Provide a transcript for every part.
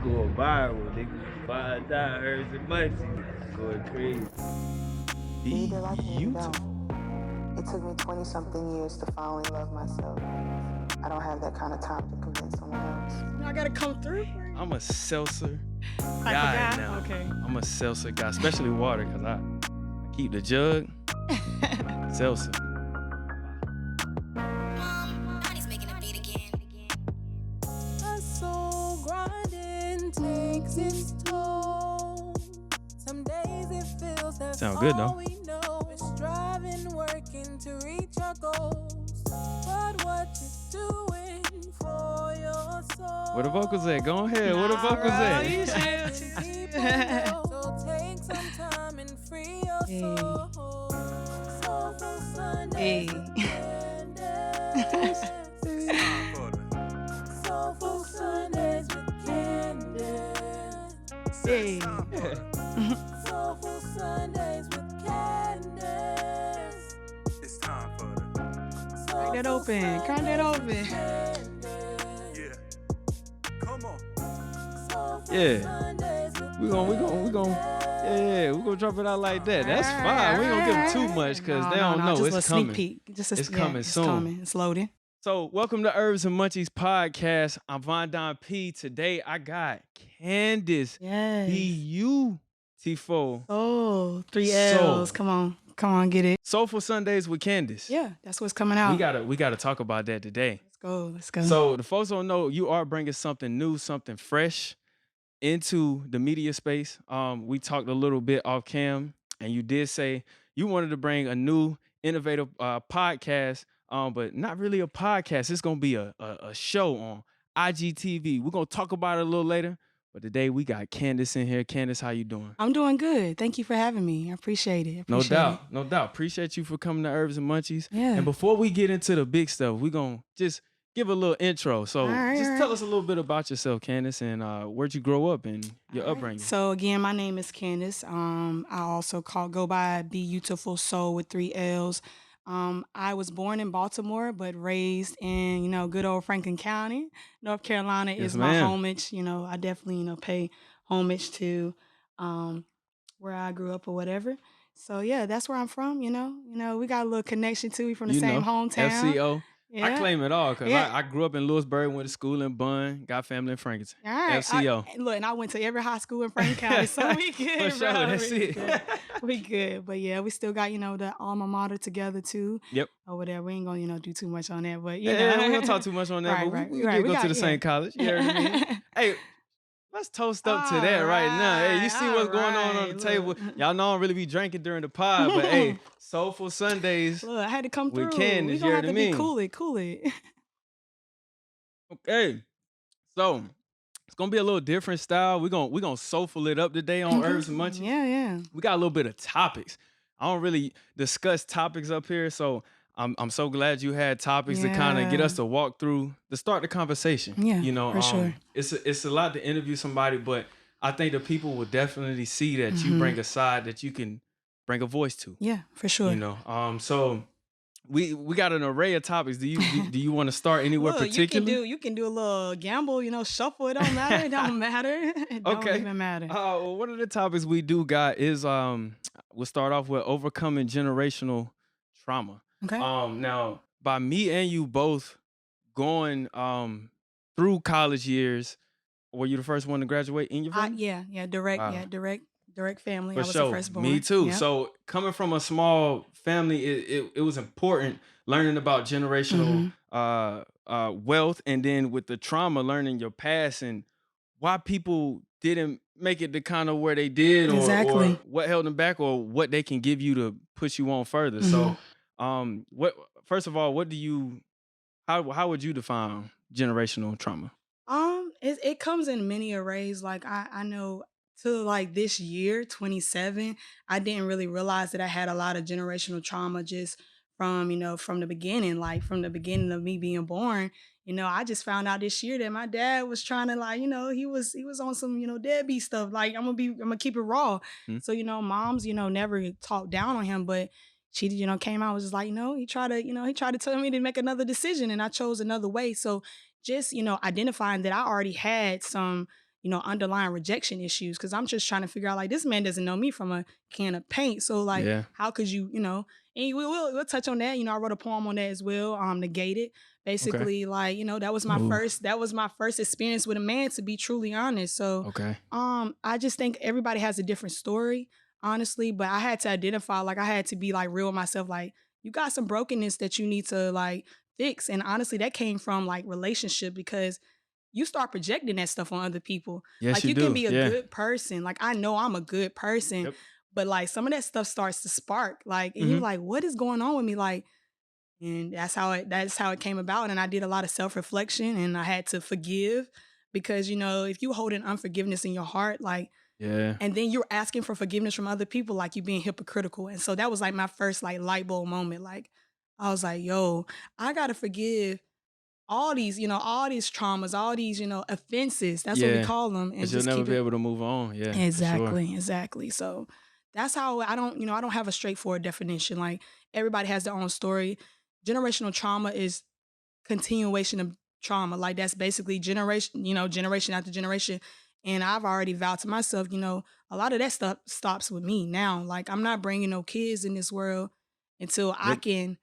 going viral. Niggas find out, herbs and munchies. Going crazy. You either like me or you don't. It took me 20-something years to finally love myself. I don't have that kind of time to convince someone else. I gotta come through. I'm a seltzer Type guy of guy? now. Okay. I'm a seltzer guy, especially water, because I keep the jug. Seltzer. Hustle, grinding takes its toll. Some days it feels that's Sound good, all though. we know. We're striving, working to reach our goals. But what you doing for your soul? Where the vocals at? Go ahead. Where the vocals at? You So take some time and free your Hey. soul. Soulful Sundays Hey. with Candace. Soulful Sundays with Candace. Hey. Soulful Sundays with Candace. It's time for the Crack that open. Crack that open. yeah. Come on. Yeah. We gonna drop it out like that. That's fine. We ain't gonna give them too much because they don't know just it's a sneak coming. peek. Just a, It's coming soon. It's coming. It's loading. So, welcome to Herbs and Munchies podcast. I'm Von Don P. Today, I got Candace. Yes. Beautiful. Oh, 3 Soul. L's. Come on, get it. Soulllful Sundays with Candace. Yeah, that's what's coming out. We gotta talk about that today. Let's go. So the folks don't know you are bringing something new, something fresh into the media space. We talked a little bit off cam, and you did say you wanted to bring a new, innovative podcast, but not really a podcast. It's gonna be a show on IGTV. We're gonna talk about it a little later. But today we got Candace in here. Candace, how you doing? I'm doing good. Thank you for having me. I appreciate it. No doubt. Appreciate you for coming to Herbs and Munchies. Yeah. And before we get into the big stuff, we're gonna just give a little intro. So All right. tell us a little bit about yourself, Candace, and where'd you grow up and your All right. upbringing. So again, my name is Candace. I also go by Beyoutifulsoulll with 3 L's. I was born in Baltimore, but raised in, good old Franklin County. North Carolina Yes, is my ma'am. homage. I definitely, pay homage to where I grew up or whatever. So yeah, that's where I'm from, we got a little connection too. We from the same hometown. FCO. Yeah. I claim it all because Yeah. I grew up in Lewisburg, went to school in Bunn, got family in Franklinton. All right. FCO. Look, and I went to every high school in Franklin County, so we good. For sure, bro. that's We it. good. We good. But yeah, we still got, the alma mater together too. Yep. Or whatever. We ain't gonna, do too much on that. But Yeah, we don't talk too much on that, Right, but right, we right. did We go got- to the yeah. same college. You heard me? Hey, let's toast up to that right now. Hey, you see what's going on the Alright, table. look. Y'all know I don't really be drinking during the pod, but hey, Soulllful Sundays. Look, I had to come With through. Candace, We you gonna heard have to me. be cool it. Okay, so it's gonna be a little different style. We're gonna soulful it up today on Herbs and Munchies. Yeah. We got a little bit of topics. I don't really discuss topics up here, so I'm so glad you had topics to kind of get Yeah. us to walk through to start the conversation. Yeah, for sure. It's a lot to interview somebody, but I think the people will definitely see that you bring a side that you can bring a voice to. Yeah, for sure. So we got an array of topics. Do you want to start anywhere Look, particular? you can do a little gamble, shuffle. It don't matter. It don't matter. It don't Okay. even matter. Well, one of the topics we do got is we'll start off with overcoming generational trauma. Okay. Now, by me and you both going through college years, were you the first one to graduate in your family? Yeah, direct, Wow. direct family. For I was sure. the firstborn. Me too. Yeah. So coming from a small family, it was important learning about generational wealth, and then with the trauma, learning your past and why people didn't make it to kind of where they did, or Exactly. what held them back, or what they can give you to push you on further. So, first of all, how would you define generational trauma? It comes in many arrays. Like I know to like this year, 27, I didn't really realize that I had a lot of generational trauma just from the beginning, like from the beginning of me being born. I just found out this year that my dad was trying to he was on some, deadbeat stuff. Like I'm gonna keep it raw. Mhm. So, moms, never talked down on him, but she, came out and was just like, he tried to tell me to make another decision and I chose another way. So just, identifying that I already had some, underlying rejection issues. Cause I'm just trying to figure out like, this man doesn't know me from a can of paint. So like, Yeah. how could you, and we'll touch on that. I wrote a poem on that as well. Negated. Basically, like, that was my first experience with a man, to be truly honest. So Okay. I just think everybody has a different story, honestly. But I had to identify, like, I had to be like real with myself, like, you got some brokenness that you need to like fix. And honestly, that came from like relationship, because you start projecting that stuff on other people. Yes, like you can do. be a Yeah. good person. Like I know I'm a good person, Yep. but like some of that stuff starts to spark. Like, and you're Mhm. like, what is going on with me? Like, and that's how it came about. And I did a lot of self-reflection, and I had to forgive, because if you hold an unforgiveness in your heart, like, Yeah. and then you're asking for forgiveness from other people, like you being hypocritical. And so that was like my first like light bulb moment. Like I was like, yo, I gotta forgive all these traumas, all these, offenses. That's what we Yeah. call them. And Because you'll just never keep be it. able to move on. Yeah. For sure. Exactly. So that's how I don't have a straightforward definition. Like everybody has their own story. Generational trauma is continuation of trauma. Like that's basically generation after generation. And I've already vowed to myself, a lot of that stuff stops with me now. Like I'm not bringing no kids in this world until I Yep. can,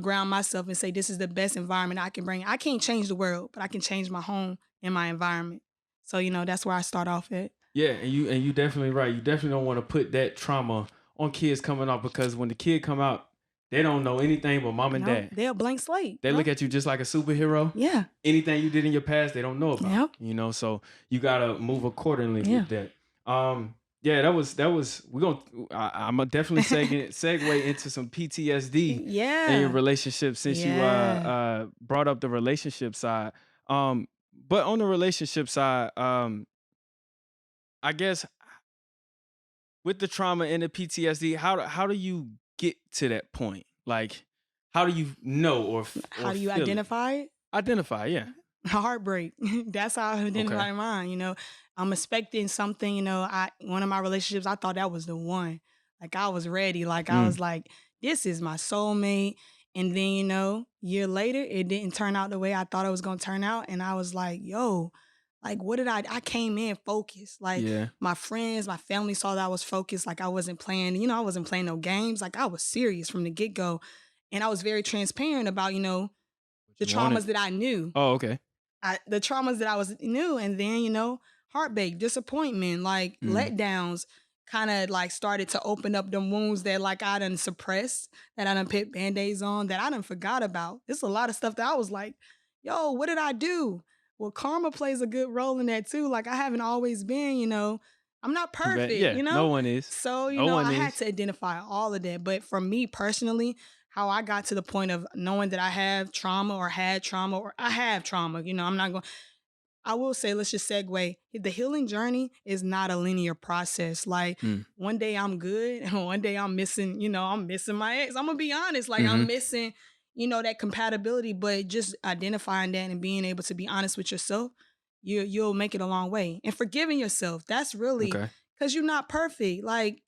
ground myself and say this is the best environment I can bring. I can't change the world, but I can change my home and my environment. So, that's where I start off at. Yeah, and you definitely right. You definitely don't want to put that trauma on kids coming out, because when the kid come out, they don't know anything but mom and dad. They're a blank slate. They look at you just like a superhero. Yeah. Anything you did in your past, they don't know about. Yep. So you gotta move accordingly Yeah. with that. Yeah, that was we're gonna I'm gonna definitely segue into some PTSD Yeah. in your relationship, since you brought up the relationship side. But on the relationship side, I guess with the trauma and the PTSD, how do you get to that point? Like, how do you know or How do you feel it? identify it? Identify, yeah. Heartbreak. That's how I identify mine. I'm expecting something, one of my relationships, I thought that was the one. Like I was ready. Like I was like, this is my soulmate. And then, year later, it didn't turn out the way I thought it was gonna turn out. And I was like, yo, like what did I came in focused. Like my friends, my family saw that I was focused. Like I wasn't playing, I wasn't playing no games. Like I was serious from the get-go. And I was very transparent about, the traumas that I knew. Oh, okay. The traumas that I knew, and then heartbreak, disappointment, like letdowns, kind of like started to open up them wounds that like I done suppressed, that I done put band-aids on, that I done forgot about. There's a lot of stuff that I was like, yo, what did I do? Well, karma plays a good role in that too. Like I haven't always been, I'm not perfect, Yeah, no one is. So, No one I is. had to identify all of that. But for me personally, how I got to the point of knowing that I have trauma or had trauma or I have trauma, I'm not going, I will say, let's just segue. The healing journey is not a linear process. Like one day I'm good and one day I'm missing, I'm missing my ex. I'm going to be honest. Like I'm missing, that compatibility, but just identifying that and being able to be honest with yourself, you'll make it a long way. And forgiving yourself, that's really, because you're not perfect. Like,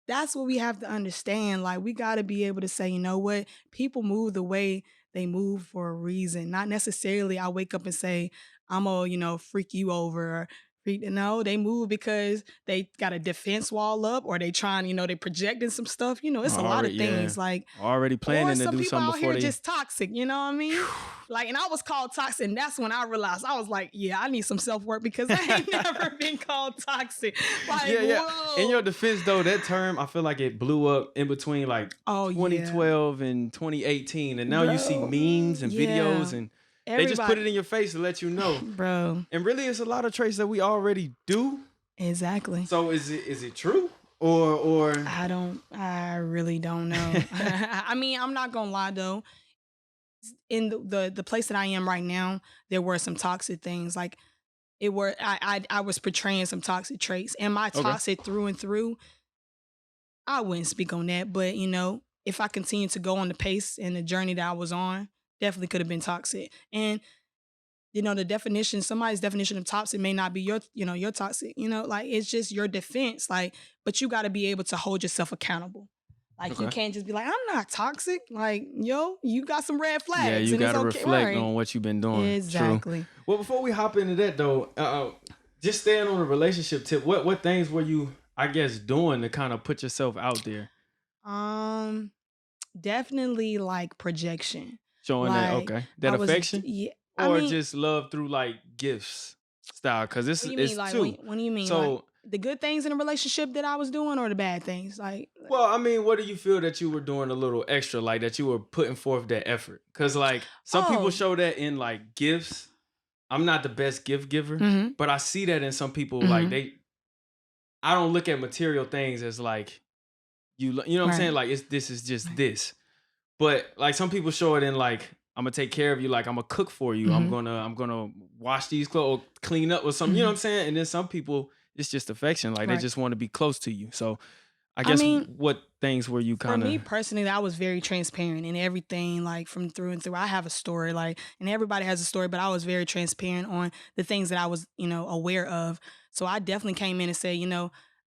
that's what we have to understand. Like, we got to be able to say, you know what? People move the way they move for a reason. Not necessarily I wake up and say, I'm going to, freak you over. Or no, they move because they got a defense wall up, or they trying, they projecting some stuff. It's a lot of things. Like already planning to some do people something out before here they just toxic. You know what I mean? Like, and I was called toxic, and that's when I realized I was like, yeah, I need some self-work, because I ain't never been called toxic. Like, whoa. In your defense, though, that term, I feel like it blew up in between like 2012 and 2018, and now you see memes and videos, and they just put it in your face to let you know, bro. And really, it's a lot of traits that we already do. Exactly. So is it true? Or I really don't know. I mean, I'm not gonna lie though. In the place that I am right now, there were some toxic things. Like I was portraying some toxic traits. Am I toxic through and through? I wouldn't speak on that, but if I continue to go on the pace and the journey that I was on, definitely could have been toxic. And the definition, somebody's definition of toxic may not be your toxic, like it's just your defense. Like, but you got to be able to hold yourself accountable. Like you can't just be like, I'm not toxic. Like, you got some red flags. Yeah, you got to reflect on what you've been doing. Exactly. True. Well, before we hop into that though, Just staying on the relationship tip, what things were you, I guess, doing to kind of put yourself out there? Definitely like projection. Showing that, Like okay. I That was, affection? yeah. I Or mean, just love through like gifts style? Because what do you mean? it's Like two. what do you mean? Like So, the good things in a relationship that I was doing, or the bad things? Like, well, I mean, what do you feel that you were doing a little extra, like that you were putting forth that effort? Because like some people oh, show that in like gifts. I'm not the best gift giver, mm-hmm, but I see that in some people. Like mm-hmm, I don't look at material things as like you know what I'm saying? right, Like this is just right, this. But like some people show it in like I'm gonna take care of you, like I'm gonna cook for you, mm-hmm, I'm gonna wash these clothes, or clean up or something. You know mm-hmm, what I'm saying? And then some people, it's just affection, like they right. just want to be close to you. So I I guess mean, what things were you for kind of? me personally, I was very transparent in everything, like from through and through. I have a story, like, and everybody has a story, but I was very transparent on the things that I was, aware of. So I definitely came in and said,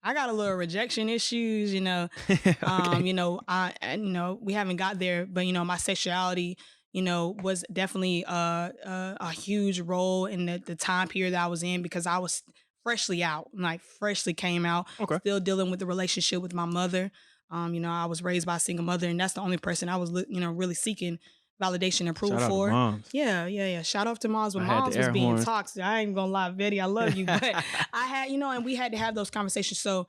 I got a little rejection issues, Okay. we haven't got there, but my sexuality, was definitely a huge role in the time period that I was in, because I was freshly out, like freshly came out, Okay. still dealing with the relationship with my mother. I was raised by a single mother, and that's the only person I was, really seeking validation and approval Shout out to for. moms. Yeah, yeah, yeah. Shout out to moms, but I had the moms was air being horns. toxic. I ain't gonna lie, Betty, I love you, but I had, and we had to have those conversations. So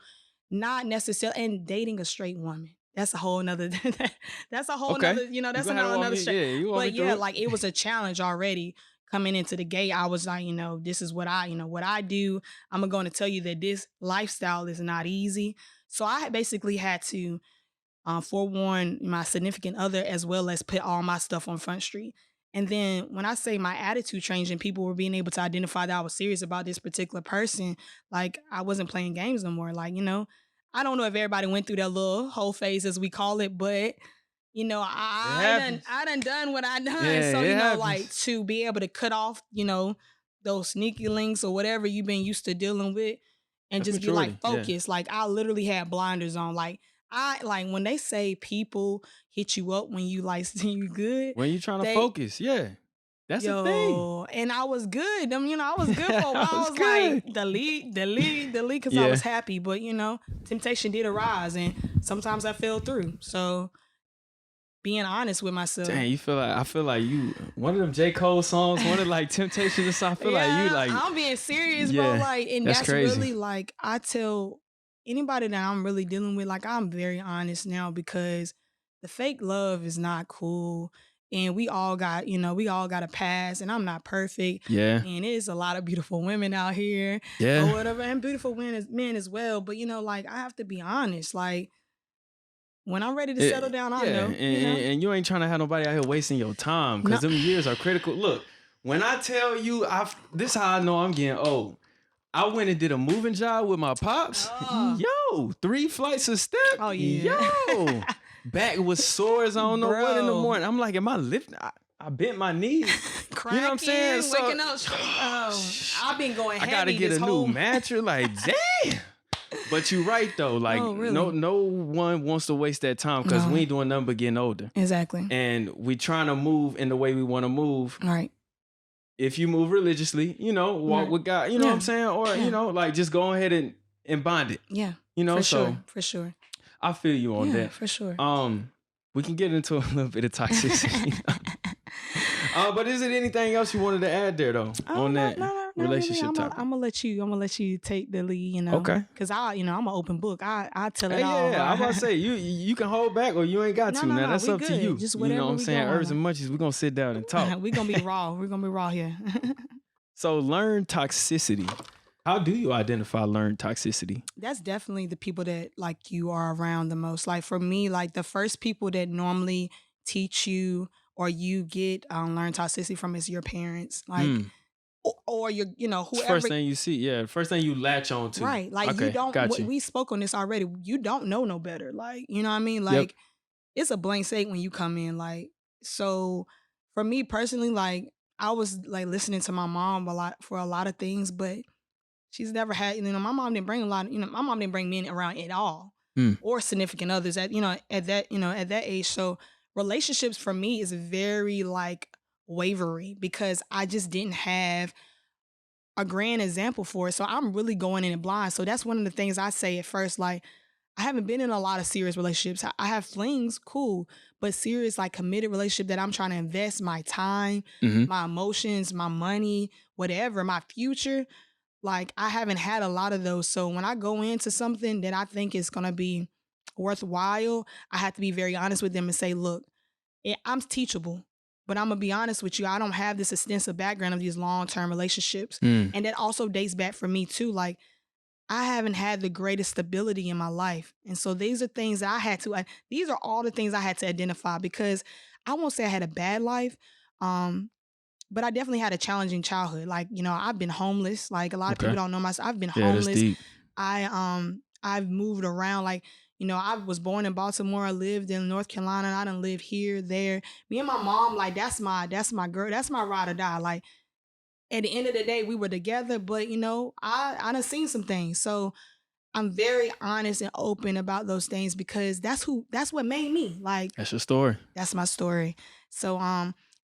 not necessarily, and dating a straight woman. That's a whole nother, that's a whole Okay. nother, You that's go ahead and walk another me. straight. Yeah, you walk me But through yeah, it. like it was a challenge already coming into the gate. I was like, this is what what I do. I'm going to tell you that this lifestyle is not easy. So I basically had to forewarn my significant other, as well as put all my stuff on Front Street. And then when I say my attitude changed and people were being able to identify that I was serious about this particular person, like I wasn't playing games no more. Like, I don't know if everybody went through that little whole phase, as we call it, but It I happens. done what I done. Yeah, So, it like happens. to be able to cut off, those sneaky links or whatever you've been used to dealing with, and That's just be like maturity. Yeah. focused. Like I literally had blinders on. Like I like when they say people hit you up when you like you good, When you trying to they focus, yeah, that's a thing. yo, and I was good. I was good for a while. I I was was good. like delete, because I Yeah. was happy. But temptation did arise, and sometimes I fell through. So being honest with myself. Dang, you feel like I feel like you one of them J. Cole songs, one of like Temptation or something. I feel like you like I'm being serious, bro. yeah, Like, and that's that's crazy. really like I tell anybody that I'm really dealing with, like I'm very honest now, because the fake love is not cool. And we all got, a past, and I'm not perfect. Yeah. And there's a lot of beautiful women out here Yeah. or whatever, and beautiful men as well. But like I have to be honest. Like when I'm ready to settle down, I know. And you ain't trying to have nobody out here wasting your time, because them years are critical. Look, when I tell you, this how I know I'm getting old. I went and did a moving job with my pops. Oh. Yo, 3 flights of step. Oh, yeah. Yo, back was sore as I don't know what in the Bro. morning. I'm like, am I lifting? I bent my knees. Cracking, You know what I'm saying? So- waking up. I've been going I heavy. gotta get this a new whole mattress. Like, damn. But you right though. Like, Oh, really? no one wants to waste that time, because No. we ain't doing nothing but getting older. Exactly. And we trying to move in the way we want to move. All right. If you move religiously, walk Right. with God, you know what I'm Yeah. saying? Or, Yeah. like just go ahead and bond it. Yeah. So For sure. For sure. I feel you on Yeah, that. for sure. We can get into a little bit of toxicity. But is it anything else you wanted to add there though? On that relationship really. topic? I'm gonna let you take the lead, Okay. Because I'm an open book. I tell it Hey, all. yeah, I'm about to say you can hold back or you ain't got to. No, Now that's we up to good. you. Just You know whatever what I'm we saying? going Herbs on. and munchies, we're gonna sit down and talk. We're gonna be raw. We're gonna be raw here. So learn toxicity. How do you identify learned toxicity? That's definitely the people that like you are around the most. Like for me, like the first people that normally teach you or you get learn toxicity from is your parents. Like or your, whoever. First thing you see, yeah. First thing you latch on to. Right. Like Okay, you don't got you. we spoke on this already. You don't know no better. Like, you know what I mean? Like it's a blank slate when you come in. Like, so for me personally, like I was like listening to my mom for a lot of things, but she's never had, my mom didn't bring my mom didn't bring men around at all. Or significant others at that age. So relationships for me is very like wavery, because I just didn't have a grand example for it. So I'm really going in it blind. So that's one of the things I say at first, like, I haven't been in a lot of serious relationships. I have flings, cool, but serious, like committed relationship that I'm trying to invest my time, Mm-hmm. my emotions, my money, whatever, my future. Like, I haven't had a lot of those. So when I go into something that I think is going to be worthwhile, I have to be very honest with them and say, look, I'm teachable, but I'm going to be honest with you. I don't have this extensive background of these long-term relationships. And that also dates back for me too. Like, I haven't had the greatest stability in my life. And so these are things that I had to, these are all the things I had to identify, because I won't say I had a bad life, but I definitely had a challenging childhood. Like, you know, I've been homeless. Like, a lot of people don't know myself. I've been Yeah, that's homeless. deep. I've moved around. Like, you know, I was born in Baltimore. I lived in North Carolina. I done lived here, there. Me and my mom, like, that's my girl. That's my ride or die. Like, at the end of the day, we were together, but you know, I done seen some things. So I'm very honest and open about those things, because that's what made me. Like, That's your story. that's my story. So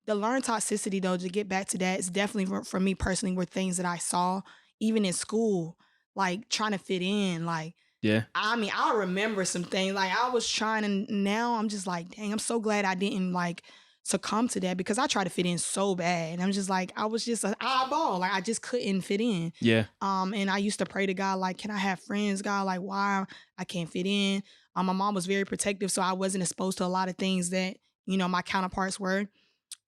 the learned toxicity, though, to get back to that, it's definitely for me personally were things that I saw even in school, like trying to fit in. Like, Yeah. I mean, I remember some things, like I was trying, and now I'm just like, dang, I'm so glad I didn't like succumb to that, because I tried to fit in so bad. And I'm just like, I was just an eyeball. Like, I just couldn't fit in. Yeah. And I used to pray to God, like, can I have friends, God? Like, why I can't fit in? My mom was very protective, so I wasn't exposed to a lot of things that, you know, my counterparts were.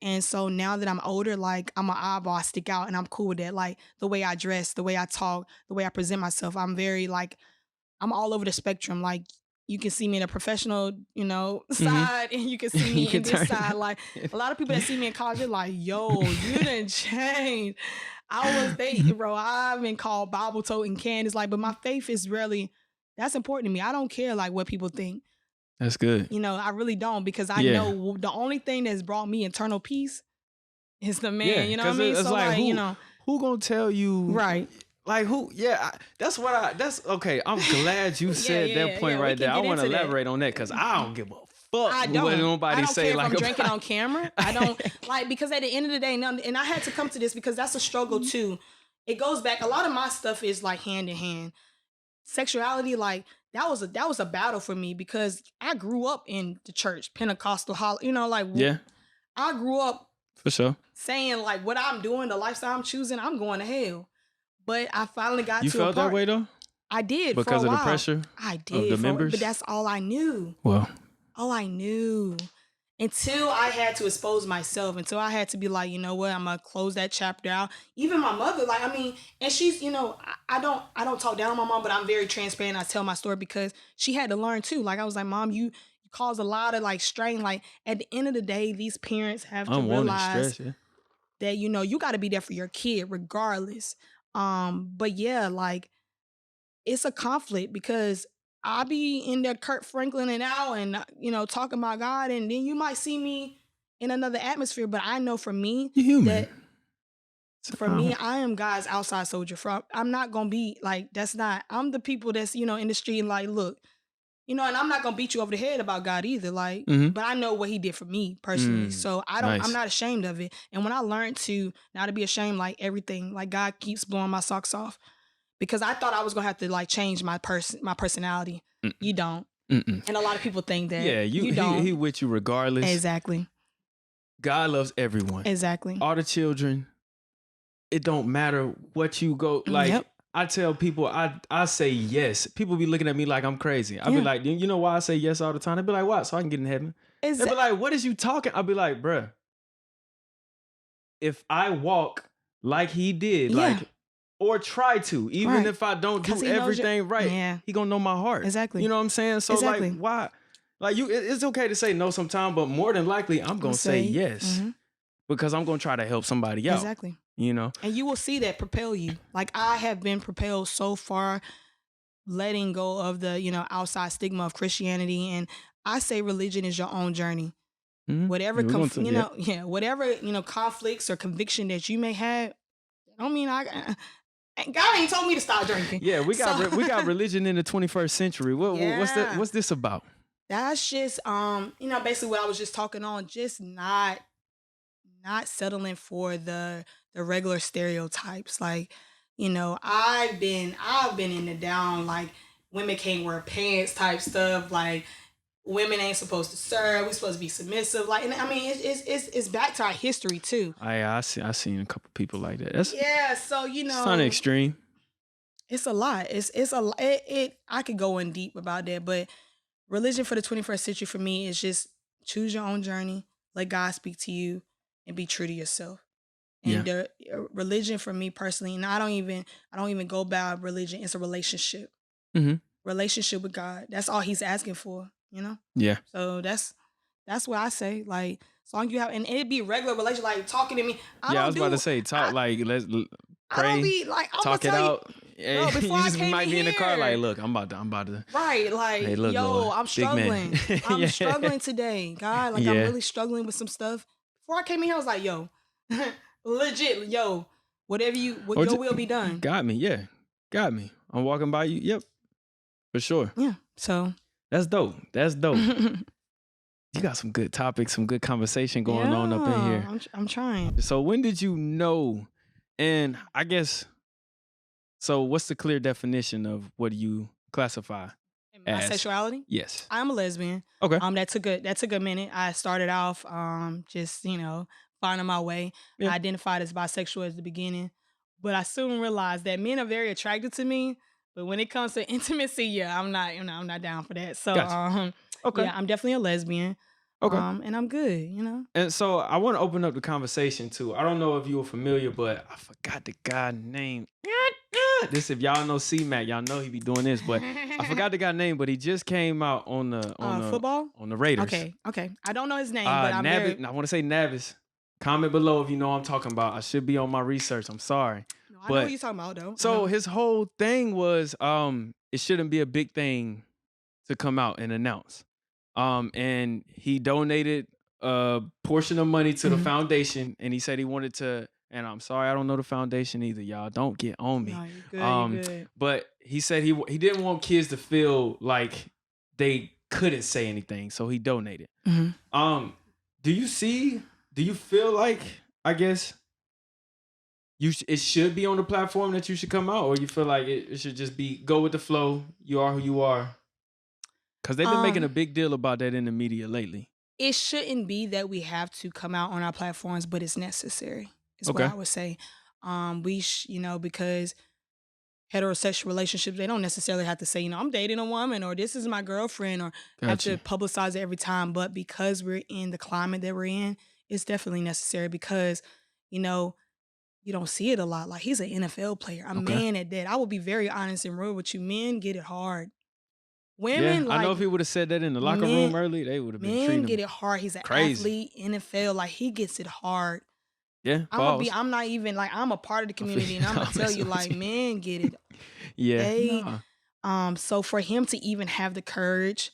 And so now that I'm older, like, I'm an eyeball, I stick out, and I'm cool with that. Like, the way I dress, the way I talk, the way I present myself, I'm very, like, I'm all over the spectrum. Like, you can see me in a professional, you know, side, and you can see me in this side. Like, a lot of people that see me in college, they're like, yo, you done changed. I've been called Bible toting Candace, like, but my faith is really, that's important to me. I don't care, like, what people think. That's good. You know, I really don't, because I know the only thing that's brought me eternal peace is the man. Yeah, You know what I mean? it's So, like, you know. who gonna tell you? Right. Like, who? Yeah, that's okay. I'm glad you said that point right there. I want to elaborate on that, because I don't give a fuck I don't. what nobody I don't say. care Like, if I'm drinking on camera. I don't like, because at the end of the day, and I had to come to this because that's a struggle too. It goes back. A lot of my stuff is like hand in hand. Sexuality, like, that was a battle for me, because I grew up in the church, Pentecostal, you know, like, yeah, I grew up for sure. saying, like, what I'm doing, the lifestyle I'm choosing, I'm going to hell. But I finally got to a part. You felt that way though? I did, because for a of while. the pressure. I did, of the members. But that's all I knew. Well, all I knew. Until I had to expose myself, until I had to be like, you know what, I'm gonna close that chapter out. Even my mother, like, I mean, and she's, you know, I don't talk down on my mom, but I'm very transparent. I tell my story because she had to learn too. Like, I was like, Mom, you cause a lot of like strain. Like, at the end of the day, these parents have to realize that, you know, you got to be there for your kid regardless. But yeah, like, it's a conflict, because I'll be in there Kurt Franklin and out, and, you know, talking about God, and then you might see me in another atmosphere. But I know for me, that for me, I am God's outside soldier. I'm not gonna be like, I'm the people that's, you know, in the street, and like, look, you know, and I'm not gonna beat you over the head about God either. Like, but I know what He did for me personally, so I'm not ashamed of it. And when I learned to not to be ashamed, like, everything, like, God keeps blowing my socks off. Because I thought I was gonna have to like change my personality. You don't. And a lot of people think that. Yeah, you don't. He with you regardless. Exactly. God loves everyone. Exactly. All the children. It don't matter what you go. Like, I tell people, I say yes. People be looking at me like I'm crazy. I be like, you know why I say yes all the time? They be like, why? So I can get in heaven. They be like, what is you talking? I be like, bruh, if I walk like He did, like, or try to, even if I don't do everything right, He gonna know my heart. Exactly. You know what I'm saying? So like, why? Like, it's okay to say no sometimes, but more than likely, I'm gonna say yes, because I'm gonna try to help somebody out. Exactly. You know, and you will see that propel you. Like, I have been propelled so far, letting go of the, you know, outside stigma of Christianity, and I say religion is your own journey. Whatever whatever, you know, conflicts or conviction that you may have, I don't mean God ain't told me to stop drinking. Yeah, we got religion in the 21st century. What's this about? That's just you know, basically what I was just talking on, just not settling for the regular stereotypes. Like, You know, I've been in the down, like women can't wear pants type stuff, like women ain't supposed to serve, we supposed to be submissive. Like, and I mean, it's back to our history too. I seen a couple people like that. That's Yeah, so you it's kind of know, extreme. it's a lot. It I could go in deep about that, but religion for the 21st century for me is just choose your own journey, let God speak to you, and be true to yourself. Yeah. And the religion for me personally, and I don't even go by religion. It's a relationship, Mm-hmm. relationship with God. That's all He's asking for, you know. Yeah. So that's what I say. Like, as long as you have, and it'd be regular relation, like talking to me. I was about to say talk like let's I don't pray, be like I'm talk it gonna tell out. Hey, bro, before you I just came might in be in the car here. like, look, I'm about to. Right, like, Hey, look, yo, Lord, I'm big man. struggling. I'm Yeah. struggling today, God. Like, I'm Yeah. really struggling with some stuff. Before I came in here, I was like, yo, legit, yo, whatever Or your will be done. Got me, yeah, got me. I'm walking by you, yep, for sure. Yeah, so That's dope. That's dope. You got some good topics, some good conversation going on up in here. I'm trying. So when did you know? And I guess, so what's the clear definition of what do you classify My as? sexuality? Yes. I'm a lesbian. Okay. That took a minute. I started off just, finding my way. Yeah. I identified as bisexual at the beginning, but I soon realized that men are very attracted to me. But when it comes to intimacy, yeah, I'm not down for that. So Gotcha. Okay. yeah, I'm definitely a lesbian. Okay. And I'm good, you know. And so I want to open up the conversation too. I don't know if you were familiar, but I forgot the guy's name. This, if y'all know C-Mac, y'all know he be doing this, but I forgot the guy's name, but he just came out on the football? on the Raiders. Okay. I don't know his name, but I'm very... I want to say Navis. Comment below if you know what I'm talking about. I should be on my research. I'm sorry. No, I know what you're talking about though. So his whole thing was it shouldn't be a big thing to come out and announce. And he donated a portion of money to the foundation, and he said he wanted to, and I'm sorry, I don't know the foundation either, y'all. Don't get on me. No, you're good. But he said he didn't want kids to feel like they couldn't say anything, so he donated. Mm-hmm. Do you feel like, I guess, it should be on the platform that you should come out, or you feel like it should just be go with the flow, you are who you are? Because they've been making a big deal about that in the media lately. It shouldn't be that we have to come out on our platforms, but it's necessary, is what I would say. Because heterosexual relationships, they don't necessarily have to say, I'm dating a woman, or this is my girlfriend, or have to publicize it every time. But because we're in the climate that we're in, it's definitely necessary because, you don't see it a lot. Like, he's an NFL player, a man at that. I will be very honest and real with you. Men get it hard. Women, I know if he would have said that in the locker room early, they would have been treating him. Men get it hard. He's an athlete, NFL, like, he gets it hard. Yeah, I'm not even, like, I'm a part of the community, and I'm gonna tell you, like, men get it. Yeah. So for him to even have the courage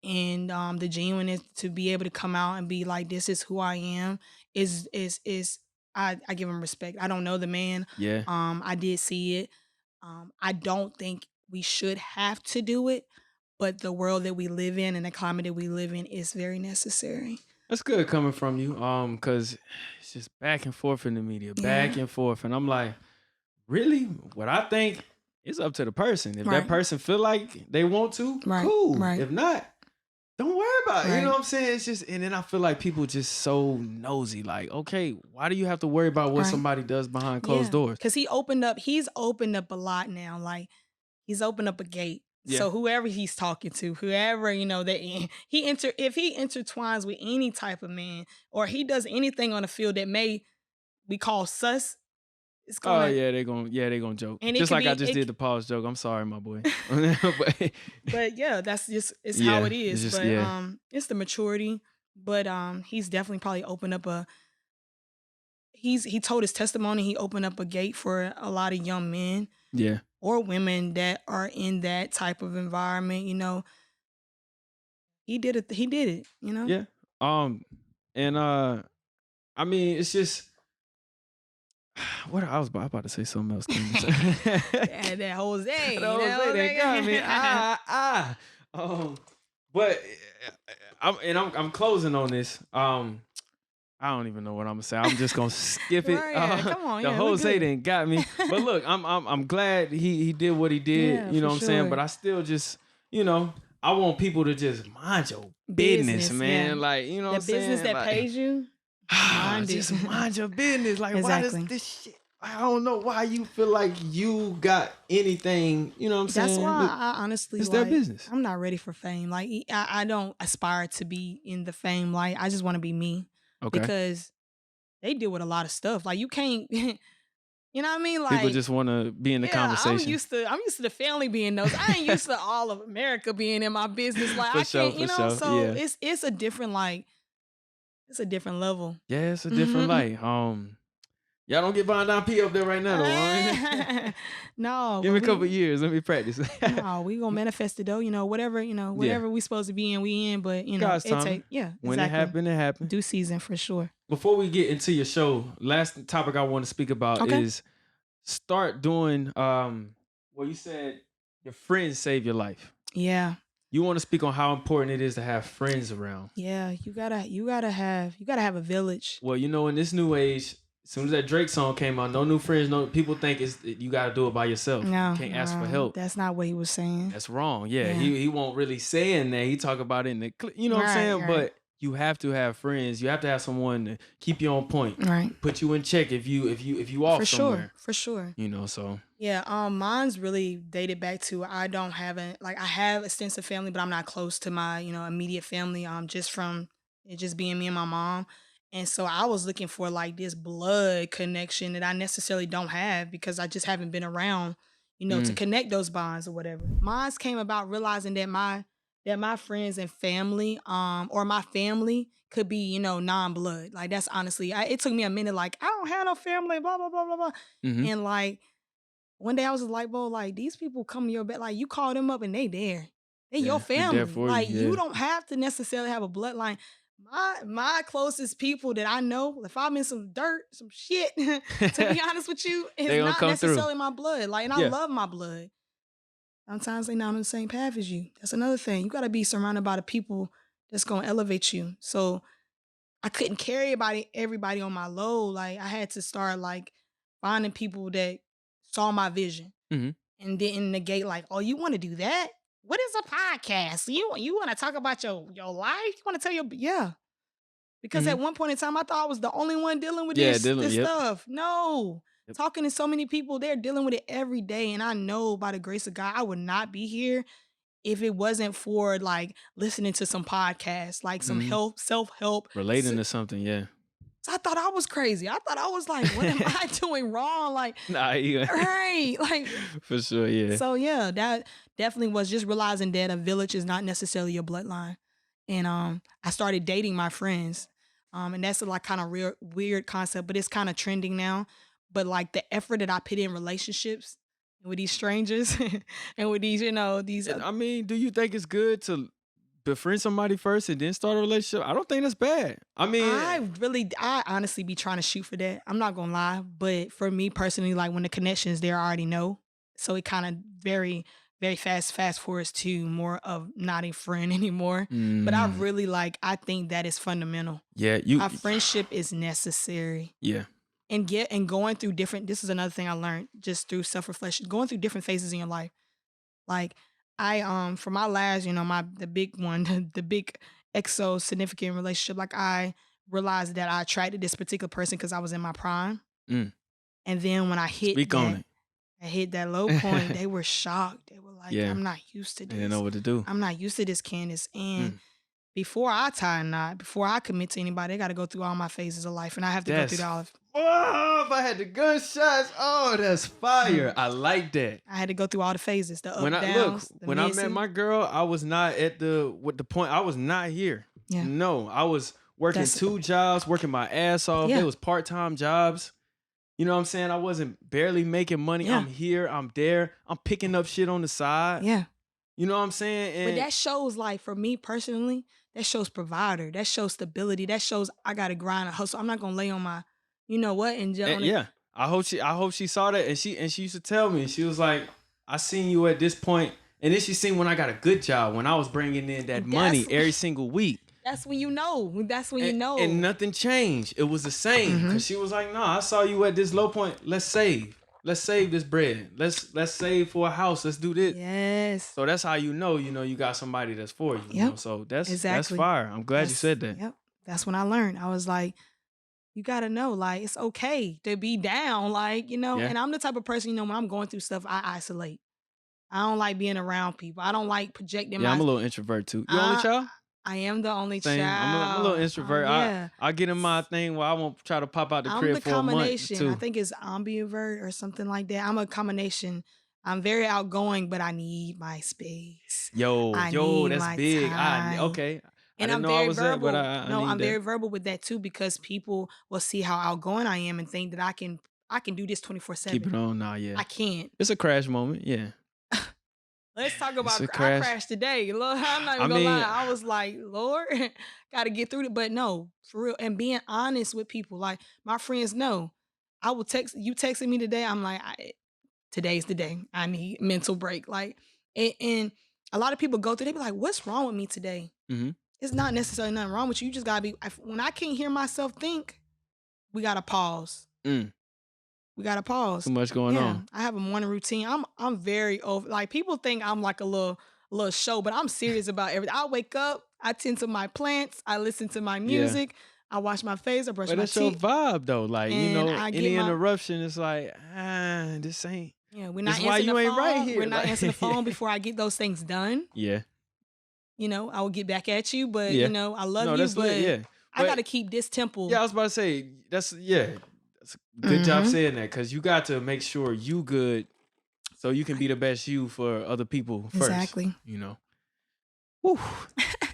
and the genuineness to be able to come out and be like, this is who I am, is I give him respect. I don't know the man. Yeah. I did see it. I don't think we should have to do it, but the world that we live in and the climate that we live in is very necessary. That's good coming from you, because it's just back and forth in the media, back and forth, and I'm like, really? What I think is up to the person. If that person feel like they want to, cool. Right. If not, don't worry about it. Right. You know what I'm saying? It's just, and then I feel like people just so nosy. Like, okay, why do you have to worry about what somebody does behind closed doors? Because he's opened up a lot now. Like, he's opened up a gate. Yeah. So whoever he's talking to, whoever, if he intertwines with any type of man, or he does anything on the field that we call sus, it's gonna... they're gonna joke. And just like I just did the pause joke. I'm sorry, my boy. But yeah, that's just, it's how it is. It's just, but it's the maturity. But he's definitely probably opened up he told his testimony, he opened up a gate for a lot of young men. Yeah. Or women that are in that type of environment, He did it, Yeah. And I mean, it's just what I was about to say something else. Yeah, that Jose. But I'm closing on this. I don't even know what I'm gonna say. I'm just gonna skip it. Right, come on, The yeah, we Jose good. didn't got me. But look, I'm glad he did what he did. Yeah, You know for what I'm saying? sure. But I still just, you know, I want people to just mind your business, man. yeah. Like, you know what The I'm business saying? that Like, pays you, mind it. just mind your business. Like, why does Exactly. this shit? I don't know why you feel like you got anything. You know what I'm saying? That's why with- I honestly it's their like. business. I'm not ready for fame. Like I don't aspire to be in the fame light. I just want to be me Okay. because they deal with a lot of stuff. Like you can't. You know what I mean? Like People just want to be in the yeah, conversation. I'm used to the family being those. I ain't used to all of America being in my business. Like For I sure, can't, you for know. sure, So yeah. it's a different like it's a different level. Yeah, it's a different light. Y'all don't get Bond down P up there right now, though. Right? No, Give me a but couple years. Let me practice. no, we gonna manifest it though. You know, whatever we supposed to be in, we in. But you know, God's it timing. take When it happened, it happened. Due season for sure. Before we get into your show, last topic I want to speak about Okay. is start doing. Well, you said your friends save your life. Yeah, You want to speak on how important it is to have friends around. yeah. You gotta have a village. Well, you know, in this new age, as soon as that Drake song came out, no new friends, no people think you got to do it by yourself. No, You can't ask for help. That's not what he was saying. That's wrong. Yeah, Yeah. he won't really saying that. He talk about it in the you know what I'm Right, saying? right. But you have to have friends. You have to have someone to keep you on point. Right. Put you in check if you off For somewhere. sure. For sure. You know, so Yeah, mine's really dated back to I have extensive family, but I'm not close to my, immediate family. Just from it just being me and my mom. And so I was looking for like this blood connection that I necessarily don't have because I just haven't been around, to connect those bonds or whatever. Mine's came about realizing that my friends and family, or my family could be, non-blood. Like that's honestly, it took me a minute, like, I don't have no family, blah, blah, blah, blah, blah. Mhm. And like, one day I was just like, bro, like these people come to your bed, like you call them up and they there. They your Yeah, they there family. for you, Like yeah. you don't have to necessarily have a bloodline. My closest people that I know, if I'm in some dirt, some shit, to be honest with you, They it's gonna not come through. necessarily my blood. Like, and I Yeah. love my blood. Sometimes they not on the same path as you. That's another thing. You gotta be surrounded by the people that's gonna elevate you. So I couldn't carry everybody on my load. Like I had to start like finding people that saw my vision Mhm. and didn't negate like, oh, you want to do that? What is a podcast? You want to talk about your life? You want to tell yeah. Because at one point in time, I thought I was the only one dealing with Yeah, this yep. stuff. No. Yep. Talking to so many people, they're dealing with it every day. And I know by the grace of God, I would not be here if it wasn't for like listening to some podcasts, like some self-help. Relating to something, yeah. So I thought I was crazy. I thought I was like, what am I doing wrong? Like, Nah, you right. Like, for sure, yeah. so yeah, that definitely was just realizing that a village is not necessarily your bloodline. And I started dating my friends. And that's a like kind of weird concept, but it's kind of trending now. But like the effort that I put in relationships with these strangers and with these, these I mean, do you think it's good to befriend somebody first and then start a relationship? I don't think that's bad. I mean, I honestly be trying to shoot for that. I'm not gonna lie, but for me personally, like when the connection is there, I already know. So it kind of very, very fast forwards to more of not a friend anymore. But I really I think that is fundamental. Yeah, Our friendship is necessary. Yeah. And going through this is another thing I learned just through self-reflection, going through different phases in your life. Like I for my last, the big one, the big exo significant relationship, like I realized that I attracted this particular person because I was in my prime. And then when I hit I hit that low point, they were shocked. They were like, I'm not used to this. They didn't know what to do. I'm not used to this, Candace. And before I tie a knot, before I commit to anybody, they got to go through all my phases of life. And I have to go through all of Oh, if I had the gunshots, that's fire. I like that. I had to go through all the phases, the up, When downs, the I met missing. my girl, I was not at the point. I was not here. Yeah. No, I was working 2 jobs, working my ass off. Yeah. It was part-time jobs. You know what I'm saying? I wasn't barely making money. Yeah. I'm here. I'm there. I'm picking up shit on the side. Yeah. You know what I'm saying? And But that shows, like, for me personally, that shows provider. That shows stability. That shows I got to grind and hustle. I'm not going to lay on my, you know what? And yeah. I hope she saw that. And she used to tell me, she was like, I seen you at this point. And then she seen when I got a good job, when I was bringing in that money every single week. That's when you know. That's when you know. And nothing changed. It was the same. Because she was like, I saw you at this low point. Let's save. Let's save this bread. Let's save for a house. Let's do this. Yes. So that's how you know you got somebody that's for you. You know? So that's fire. I'm glad you said that. Yep. That's when I learned. I was like, you gotta know, like, it's okay to be down, like, you know. Yeah. And I'm the type of person, when I'm going through stuff, I isolate. I don't like being around people. I don't like projecting. Yeah, I'm a little introvert too. You only child? I am the only Same. child. I'm a little introvert. Yeah. I get in my thing where I won't try to pop out the crib for a month too. I think it's ambivert or something like that. I'm a combination. I'm very outgoing, but I need my space. Yo, that's big. Okay. And I'm very verbal. I'm very verbal with that too, because people will see how outgoing I am and think that I can do this 24/7. Keep it on now, yeah. I can't. It's a crash moment, yeah. Let's talk about I crashed today. Lord, I'm not even gonna lie. I was like, Lord, gotta get through it. But no, for real. And being honest with people. Like, my friends know. I will you texting me today. I'm like, today's the day. I need mental break. Like, and a lot of people go through, they be like, what's wrong with me today? Mm-hmm. It's not necessarily nothing wrong with you. You just gotta be, when I can't hear myself think, we gotta pause. We gotta pause. Too much going on. I have a morning routine. I'm very over. Like, people think I'm like a little show, but I'm serious about everything. I wake up, I tend to my plants, I listen to my music, I wash my face, I brush my teeth. That's your vibe though. Like, any interruption, it's like, this ain't. Yeah, we're not answering why you the ain't phone. right here. We're not answering the phone before I get those things done. Yeah. I will get back at you, but I love you, but I gotta keep this temple. Yeah, I was about to say, that's a good job saying that, because you got to make sure you good so you can be the best you for other people first. Exactly. Woo.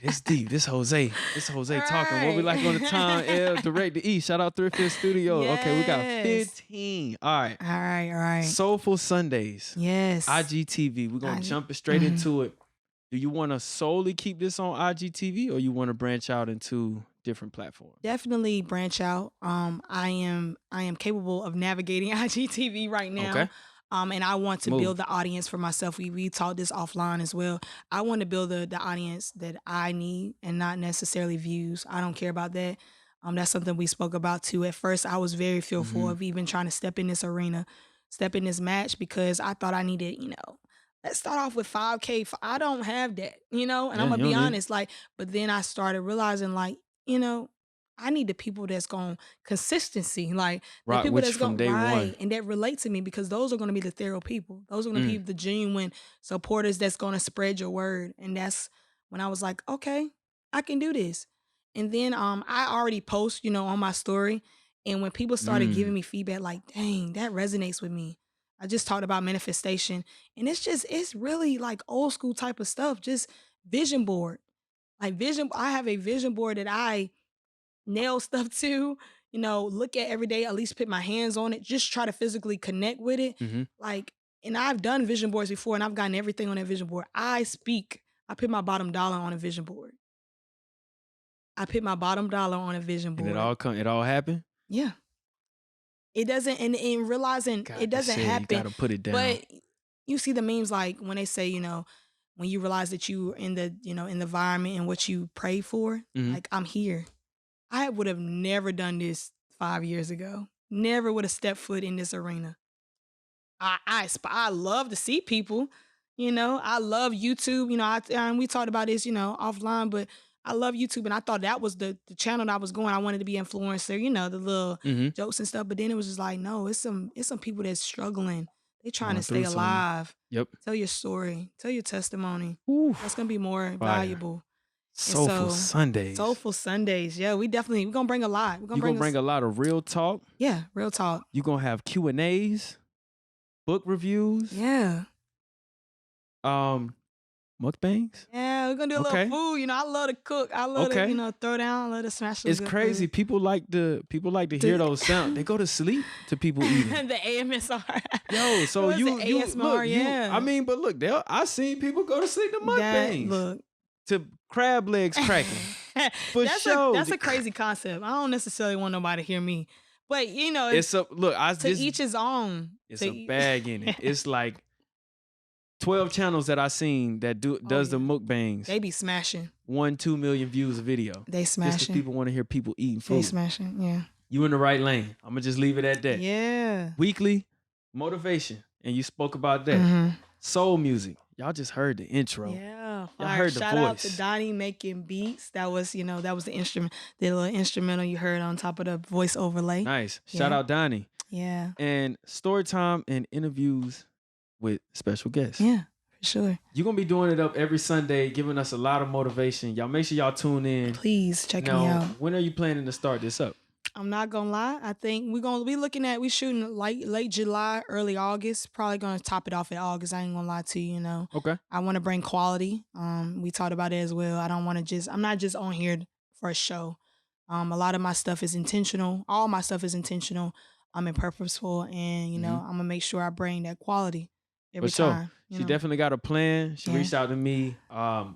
It's deep. This Jose talking. What we like on the time, L, direct to E. Shout out Thrift Studio. Yes. Okay, we got 15. All right. Soulllful Sundays. Yes. IGTV. We're going to jump it straight into it. Do you want to solely keep this on IGTV, or you want to branch out into different platforms? Definitely branch out. I am capable of navigating IGTV right now. Okay. And I want to build the audience for myself. We taught this offline as well. I want to build the audience that I need, and not necessarily views. I don't care about that. That's something we spoke about too. At first, I was very fearful of even trying to step in this arena, step in this match, because I thought I needed, let's start off with 5K. I don't have that, and I'm gonna be honest. But then I started realizing, I need the people that's going consistency, the people that's going right and that relate to me, because those are going to be the thorough people. Those are going to be the genuine supporters that's going to spread your word. And that's when I was like, okay, I can do this. And then I already post, on my story. And when people started giving me feedback, like, dang, that resonates with me. I just talked about manifestation, and it's really like old school type of stuff, just vision board. I have a vision board that I nail stuff to, look at every day, at least put my hands on it, just try to physically connect with it. And I've done vision boards before, and I've gotten everything on that vision board. I put my bottom dollar on a vision board. And it all happened? Yeah. It doesn't, and in realizing it doesn't happen. You gotta put it down. But you see the memes, like when they say, when you realize that you in the, in the environment and what you pray for, like, I'm here. I would have never done this 5 years ago. Never would have stepped foot in this arena. I love to see people, I love YouTube, and we talked about this, offline, but I love YouTube, and I thought that was the channel that I was going. I wanted to be influencer, the little jokes and stuff. But then it was just like, no, it's some people that's struggling. They trying to stay alive. Yep. Tell your story. Tell your testimony. Oof. That's gonna be more valuable. Soulllful Sundays. Soulllful Sundays. Yeah, we're gonna bring a lot. You're gonna bring a lot of real talk. Yeah, real talk. You're gonna have Q&As, book reviews. Yeah. Mukbangs? Yeah, we're gonna do a little food. I love to cook. I love to, throw down. I love to smash some It's good crazy. food. People like to hear those sounds. They go to sleep to people eating. The AMSR. Yo, so What's you the you ASMR, look, yeah. I mean, but look, I seen people go to sleep to mukbangs. Look. To crab legs cracking. For sure. That's a crazy concept. I don't necessarily want nobody to hear me. But it's a look, each his own. It's a bag in it. It's like 12 channels that I seen that does the yeah. mukbangs. They be smashing. 1-2 million views a video. They Just 'cause smashing. people want to hear people eating They food. smashing. Yeah. You in the right lane. I'm gonna just leave it at that. Yeah. Weekly motivation, and you spoke about that. Mm-hmm. Soul music. Y'all just heard the intro. Yeah. Y'all Fire. heard the Shout out to voice. Donnie making beats. That was, you know, that was the instrument, the little instrumental you heard on top of the voice overlay. Nice. Shout Yeah. out Donnie. Yeah. And story time and interviews with special guests. Yeah, for sure. You're gonna be doing it up every Sunday, giving us a lot of motivation. Y'all make sure y'all tune in. Please check me Now, out. when are you planning to start this up? I'm not gonna lie. I think we shooting late July, early August. Probably gonna top it off in August. I ain't gonna lie to you. You know, Okay. I want to bring quality. We talked about it as well. I don't want to I'm not just on here for a show. A lot of my stuff is intentional. All my stuff is intentional. And purposeful, and you know, I'm gonna make sure I bring that quality every For sure. time. you She know. definitely got a plan. She Yeah. reached out to me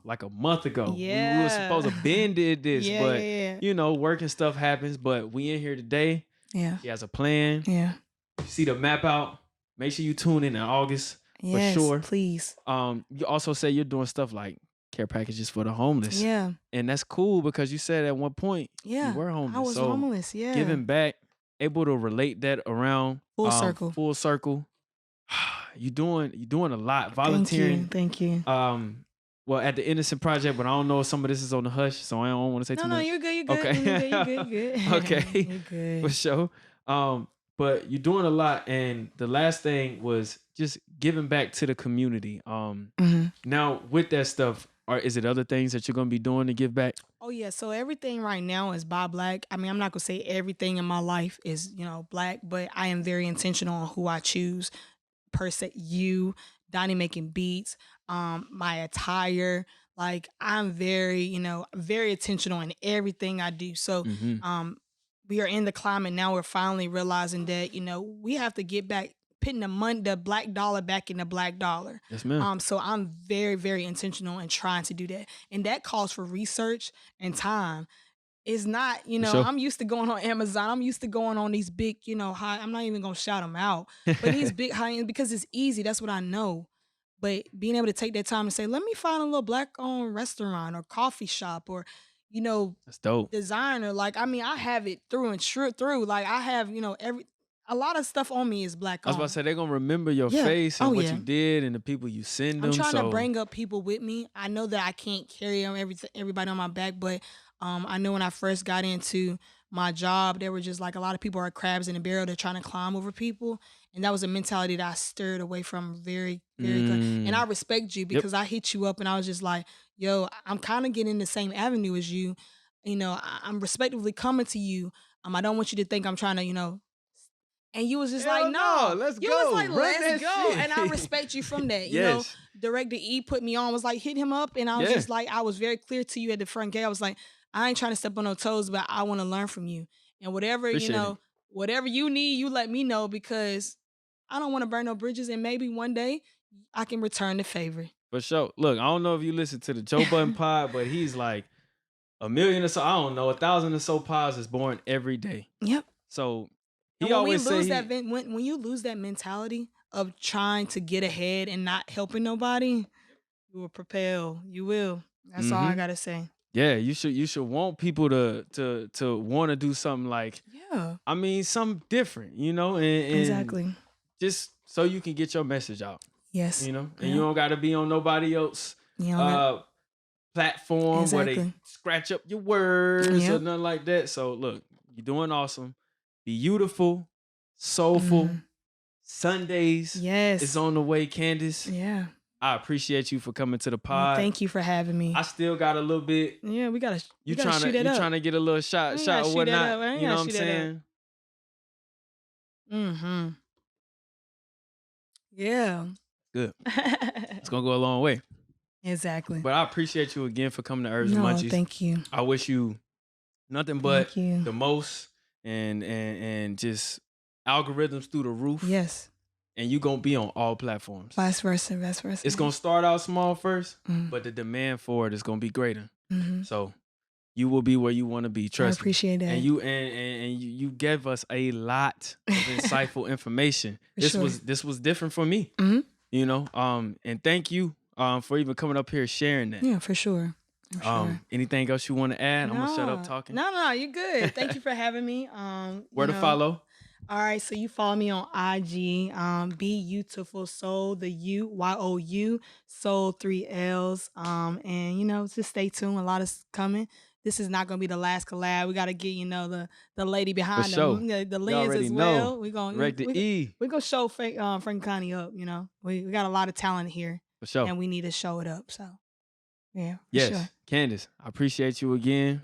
like a month ago. We were Yeah. supposed to been did this, Yeah, but yeah. you know, work and stuff happens. But we in here today. Yeah. She has a plan. Yeah. You see the map out. Make sure you tune in August Yes, for sure. please. You also say you're doing stuff like care packages for the homeless. Yeah. And that's cool because you said at one point Yeah. you were homeless. I was so homeless. Yeah. giving back, able to relate that around Full circle. Full circle. You doing a lot. Volunteering. Thank you. Well, at the Innocent Project, but I don't know if some of this is on the hush, so I don't want to say too No, much. you're good. You're good. Okay. You're good. Okay. You're good. For sure. But you're doing a lot, and the last thing was just giving back to the community. Now with that stuff, is it other things that you're gonna be doing to give back? Oh yeah. So everything right now is by Black. I mean, I'm not gonna say everything in my life is, you know, Black, but I am very intentional on who I choose. Per se, Donnie making beats, my attire. Like I'm very, you know, very intentional in everything I do. So we are in the climate now. We're finally realizing that, you know, we have to get back, putting the black dollar back in the black dollar. Yes, ma'am. So I'm very, very intentional in trying to do that. And that calls for research and time. It's not, you know, sure. I'm used to going on Amazon. I'm used to going on these big, you know, high, I'm not even going to shout them out, but these big high end, because it's easy. That's what I know. But being able to take that time and say, let me find a little Black owned restaurant or coffee shop or, you know, That's dope. designer. Like, I mean, I have it through and through. Like I have, you know, a lot of stuff on me is Black I was owned. about to say they're gonna remember your Yeah. face and Oh, what yeah. you did and the people you send them. I'm trying so to bring up people with me. I know that I can't carry everybody on my back, but I know when I first got into my job, there were just like a lot of people are crabs in a barrel. They're trying to climb over people, and that was a mentality that I stirred away from very, very good. And I respect you because I hit you up, and I was just like, "Yo, I'm kind of getting in the same avenue as you. You know, I'm respectively coming to you. I don't want you to think I'm trying to, you know." And you was just Hell like, no, no, let's you go. was like, Run let's that go. shit. And I respect you from that. You know, Yes. Director E put me on, was like, hit him up. And I was Yeah. just like, I was very clear to you at the front gate. I was like, I ain't trying to step on no toes, but I want to learn from you. And whatever, Appreciate you know, whatever you need, you let me know, because I don't want to burn no bridges. And maybe one day I can return the favor. For sure. Look, I don't know if you listen to the Joe Budden pod, but he's like 1 million or so. I don't know, 1,000 or so pods is born every day. Yep. So And he when we always lose say that, when you lose that mentality of trying to get ahead and not helping nobody, you will propel. You will. That's all I gotta say. yeah, you should want people to want to do something like, Yeah. I mean, something different, you know, and Exactly. just so you can get your message out, Yes. you know, and you don't got to be on nobody else You know, platform where they Exactly. scratch up your words or Yep. nothing like that. So look, you're doing awesome. Beautiful, soulful Sundays yes. is on the way, Candace. Yeah. I appreciate you for coming to the Well, pod. thank you for having me. I still got a little bit. Yeah, we gotta. You gotta trying shoot to it up. get a little shot We or gotta shoot that whatnot. up. We You know gotta what I'm shoot that up. saying? Mm-hmm. Yeah. Good. It's gonna go a long way. Exactly. But I appreciate you again for coming to Herbs and No, Munchies. thank you. I wish you nothing but Thank you. the most and just algorithms through the roof. Yes. And you gonna be on all platforms. Vice versa. Vice versa. It's gonna start out small first, Mhm. but the demand for it is gonna be greater. Mhm. So you will be where you want to be. I Trust me. appreciate that. And you gave us a lot of insightful information. For This sure. was different for me. Mhm. you know. And thank you for even coming up here sharing that. Yeah, for sure. For sure. Anything else you want to add? I'm gonna shut up talking. No, you're good. Thank you for having me. Where to follow? All right, so you follow me on IG, Beyoutifulsoulll, the YOU, Soul 3 L's. And just stay tuned. A lot is coming. This is not gonna be the last collab. We gotta get, the lady behind sure. the You lens already as know. well. We're gonna show Frank Connie up, We got a lot of talent here. For sure. And we need to show it up. So yeah. Yes. Sure. Candace, I appreciate you again.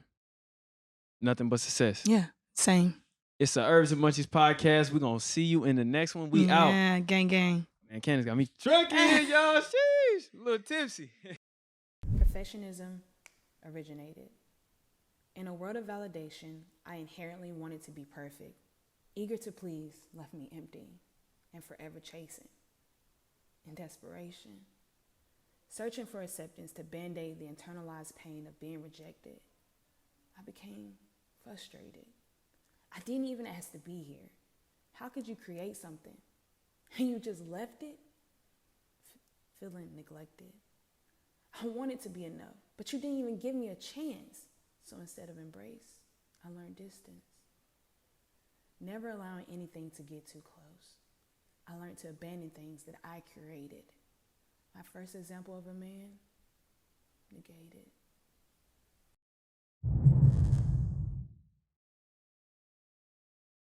Nothing but success. Yeah, same. It's the Herbs and Munchies podcast. We're going to see you in the next one. We out. Yeah, gang. Man, Candace got me drinking, y'all. Sheesh. A little tipsy. Perfectionism originated. In a world of validation, I inherently wanted to be perfect. Eager to please left me empty and forever chasing. In desperation, searching for acceptance to band-aid the internalized pain of being rejected, I became frustrated. I didn't even ask to be here. How could you create something and you just left it? Feeling neglected. I wanted to be enough, but you didn't even give me a chance. So instead of embrace, I learned distance. Never allowing anything to get too close. I learned to abandon things that I created. My first example of a man, negated.